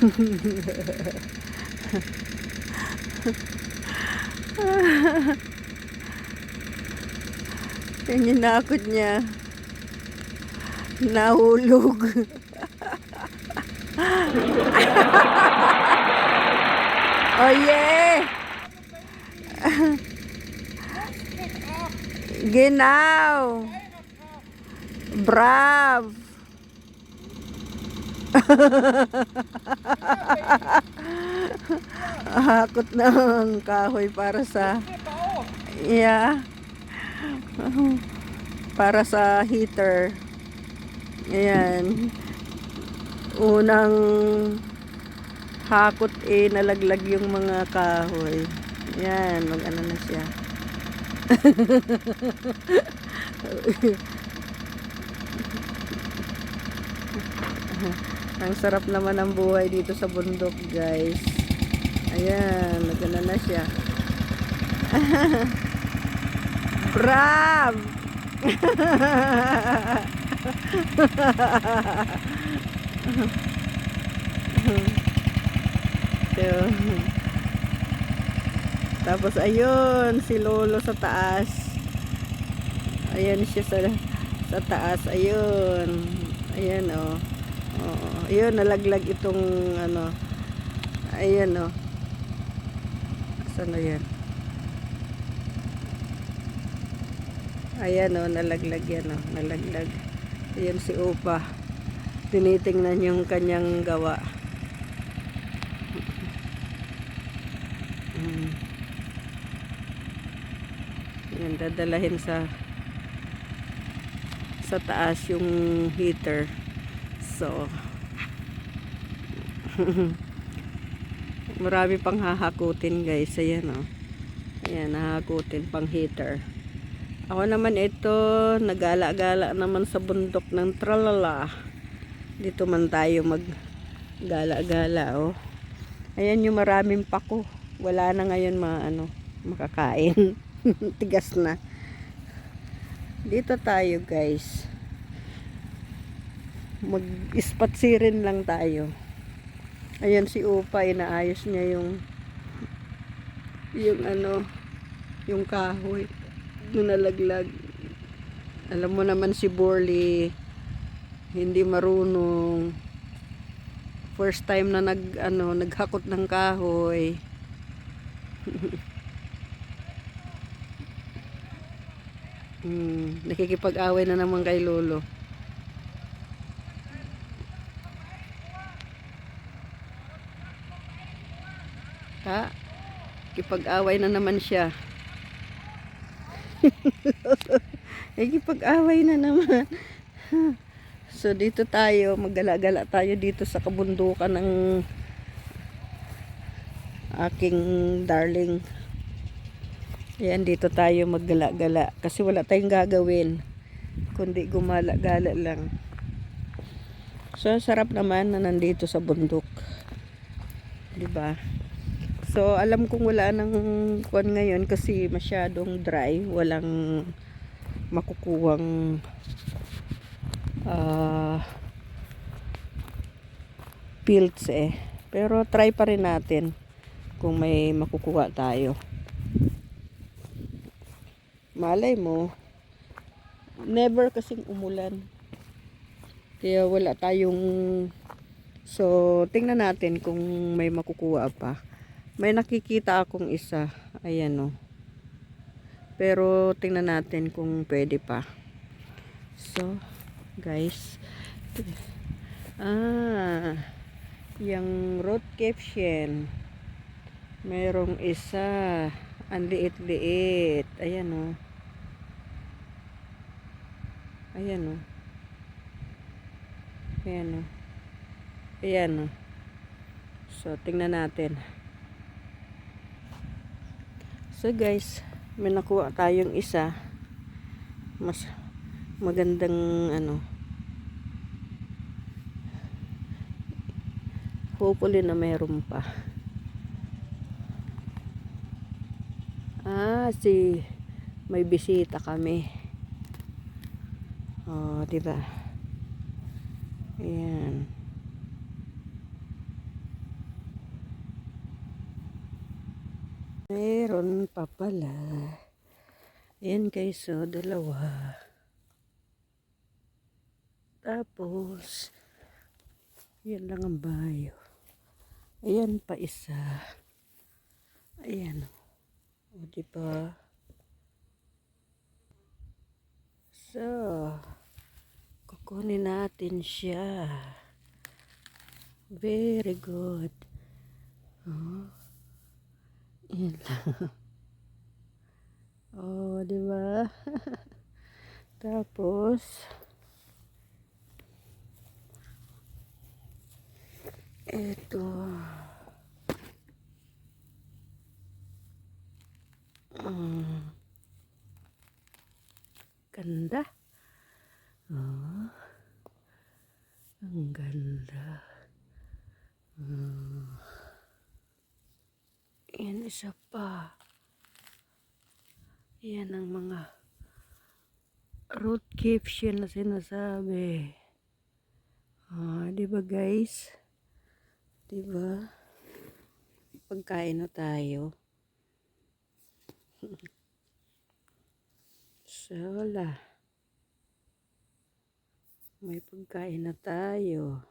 Yan yung nakot niya. Nahulog. Oh yeah! Genau! Brav! Hakot ng kahoy para sa para sa heater. Ayan. Unang hakot nalaglag yung mga kahoy. Ayan, mag-ano na siya. Ang sarap naman ang buhay dito sa bundok, guys. Ayan, nagana na siya. Bravo! Tapos ayun, si Lolo sa taas. Ayan siya sa taas. Ayun. Ayan oh. Oo. Ayun, nalaglag itong ano. Ayan oh. Saan na yan? Ayan oh, nalaglag yan oh. Nalaglag. Ayan si Opa. Tinitingnan yung kanyang gawa. Ayan, dadalahin sa taas yung heater. So marami pang hahakutin, guys. Ayan o. Ayan, hahakutin pang heater. Ako naman ito, nagala-gala naman sa bundok ng tralala. Dito man tayo mag-gala-gala oh. Ayan yung maraming pako. Wala na ngayon makakain. Tigas na. Dito tayo, guys. Mag-ispatsirin lang tayo. Ayan si Upa, inaayos niya yung yung kahoy nung nalaglag. Alam mo naman si Borly, hindi marunong. First time na naghakot ng kahoy. Nakikipag-away na naman kay Lolo. Nakikipag-away na naman siya. Nakikipag-away na naman. So dito tayo, maggala-gala tayo dito sa kabundukan ng aking darling. Ayan, dito tayo maggala-gala kasi wala tayong gagawin kundi gumala-gala lang. So sarap naman na nandito sa bundok, diba? So alam kong wala nang kuwan ngayon kasi masyadong dry, walang makukuwang pilts pero try pa rin natin kung may makukuha tayo. Malay mo, never kasing umulan. Kaya wala tayong... So, tingnan natin kung may makukuha pa. May nakikita akong isa. Ayan o. Pero, tingnan natin kung pwede pa. So, guys. Yung root caption. Merong isa. Ang liit-liit. Ayan o. Ayan o. Ayan o. Ayan o. So, tingnan natin. So, guys, may nakuha tayong isa. Mas magandang hopefully na meron pa. May bisita kami. Oh, diba? Ayan. Meron pa pala. Ayan guys, so dalawa. Tapos, yan lang ang bayo. Ayan pa isa. Ayan. O, diba? So, kukunin natin siya. Very good. Oh, yan lang. Oh, diba? Tapos, eto. Ganda. Oh, ang ganda. Yan isa pa. Yan ang mga root caves yan na sinasabi. Di ba guys? Di ba? Pagkain na tayo. Sala. May pagkain na tayo.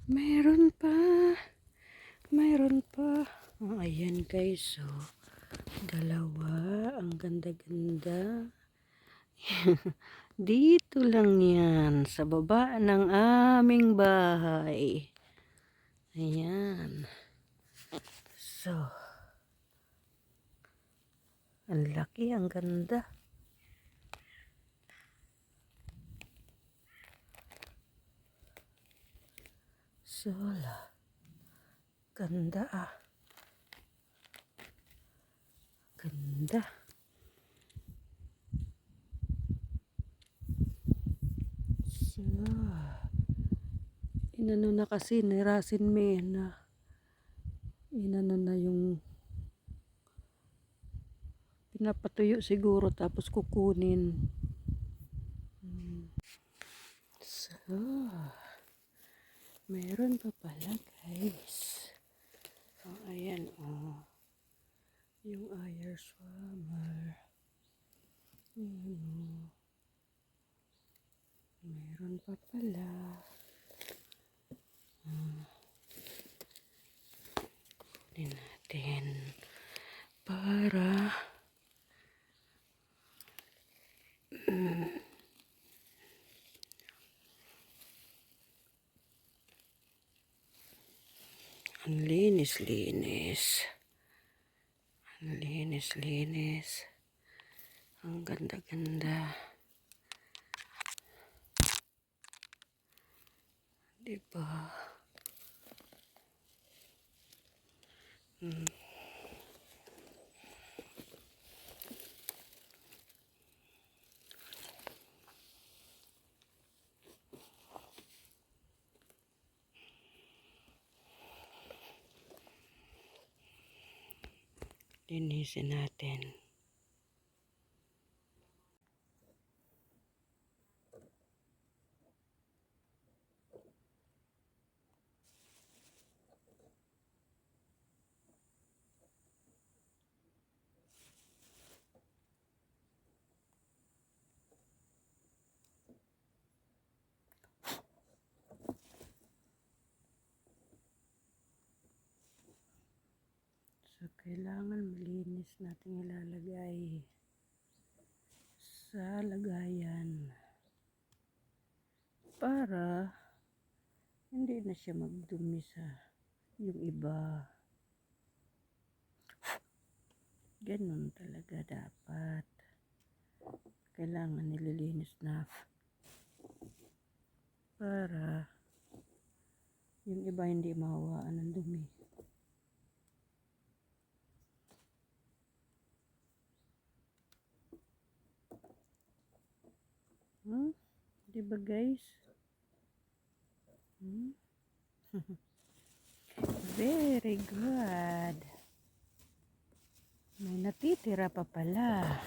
Mayroon pa. Mayroon pa. Ayan guys. So, dalawa. Ang ganda-ganda. Dito lang yan. Sa baba ng aming bahay. Ayan. So, ang laki, ang ganda. Sala. Ganda ah. Ganda. So, inano na kasi, nirasin me na. Inano na yung pinapatuyo siguro tapos kukunin. So, meron pa pala guys. Ayan yung ayer swammer. Meron pa pala. Kunin natin para ang linis-linis. Ang linis-linis. Ang ganda-ganda. Diba? Linisin natin. So, kailangan malinis natin ilalagay sa lagayan para hindi na siya magdumi sa yung iba. Ganun talaga dapat. Kailangan nililinis na para yung iba hindi mahawaan ng dumi. Diba guys? Very good. May natitira pa pala.